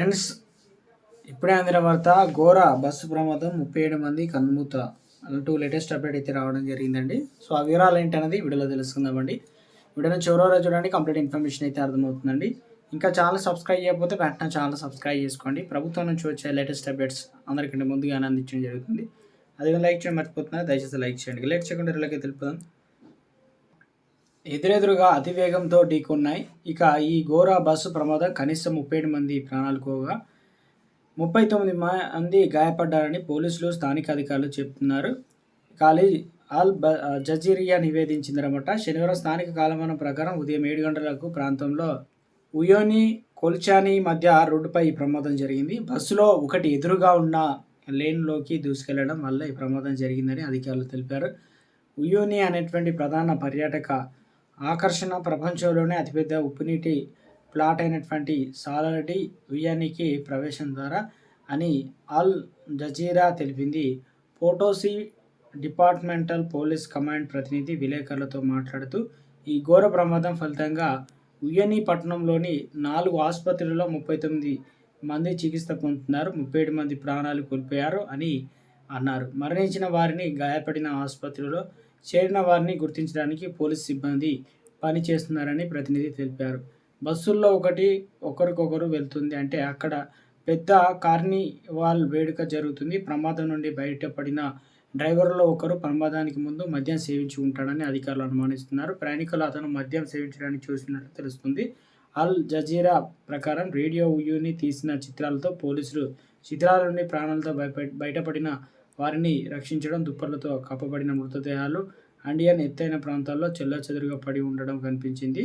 Friends, ఇప్పుడే అందిన వార్త ఘోర బస్సు ప్రమాదం 37 మంది కన్నుమూత అంటూ లేటెస్ట్ అప్డేట్ అయితే రావడం జరిగిందండి. సో ఆ వివరాలు ఏంటనేది వీడియోలో తెలుసుకుందామండి. వీడియోని చివరిలో చూడండి, కంప్లీట్ ఇన్ఫర్మేషన్ అయితే అర్థమవుతుందండి. ఇంకా ఛానల్ సబ్స్క్రైబ్ చేయకపోతే వెంటనే ఛానల్ సబ్స్క్రైబ్ చేసుకోండి. ప్రభుత్వం నుంచి వచ్చే లేటెస్ట్ అప్డేట్స్ అందరికంటే ముందుగానే అందించడం జరుగుతుంది. అదే లైక్ చేయడం మర్చిపోతున్నారు, దయచేసి లైక్ చేయండి. లేట్ చేయకుండా వీళ్ళకి తెలుపుదాం. ఎదురెదురుగా అతివేగంతో ఢీకొన్నాయి. ఇక ఈ ఘోర బస్సు ప్రమాదం కనీసం 37 మంది ప్రాణాలు పోగా 39 మంది గాయపడ్డారని పోలీసులు, స్థానిక అధికారులు చెబుతున్నారు. ఖాళీ అల్ జజీరియా నివేదించిందనమాట. శనివారం స్థానిక కాలమానం ప్రకారం ఉదయం 7 గంటలకు ప్రాంతంలో ఉయోని కొల్చాని మధ్య రోడ్డుపై ఈ ప్రమాదం జరిగింది. బస్సులో ఒకటి ఎదురుగా ఉన్న లేన్లోకి దూసుకెళ్లడం వల్ల ఈ ప్రమాదం జరిగిందని అధికారులు తెలిపారు. ఉయోని అనేటువంటి ప్రధాన పర్యాటక ఆకర్షణ ప్రపంచంలోనే అతిపెద్ద ఉప్పునీటి ప్లాట్ అయినటువంటి సాలడి ఉయానికి ప్రవేశం ద్వారా అని అల్ జజీరా తెలిపింది. పోటోసి డిపార్ట్మెంటల్ పోలీస్ కమాండ్ ప్రతినిధి విలేకరులతో మాట్లాడుతూ ఈ ఘోర ప్రమాదం ఫలితంగా ఉయని పట్టణంలోని 4 ఆసుపత్రుల్లో 39 మంది చికిత్స పొందుతున్నారు. 37 మంది ప్రాణాలు కోల్పోయారు అని అన్నారు. మరణించిన వారిని, గాయపడిన ఆసుపత్రిలో చేరిన వారిని గుర్తించడానికి పోలీస్ సిబ్బంది పనిచేస్తున్నారని ప్రతినిధి తెలిపారు. బస్సుల్లో ఒకరికొకరు వెళ్తుంది అంటే అక్కడ పెద్ద కార్నివాల్ వేడుక జరుగుతుంది. ప్రమాదం నుండి బయటపడిన డ్రైవర్లో ఒకరు ప్రమాదానికి ముందు మద్యం సేవించి ఉంటాడని అధికారులు అనుమానిస్తున్నారు. ప్రయాణికులు అతను మద్యం సేవించడానికి చూసినట్టు తెలుస్తుంది. అల్ జజీరా ప్రకారం రేడియో ఉయూని తీసిన చిత్రాలతో పోలీసులు చిత్రాల నుండి ప్రాణాలతో బయటపడిన వారిని రక్షించడం, దుప్పర్లతో కప్పబడిన మృతదేహాలు అండియన్ ఎత్తైన ప్రాంతాల్లో చెల్లాచెదురుగా పడి ఉండడం కనిపించింది.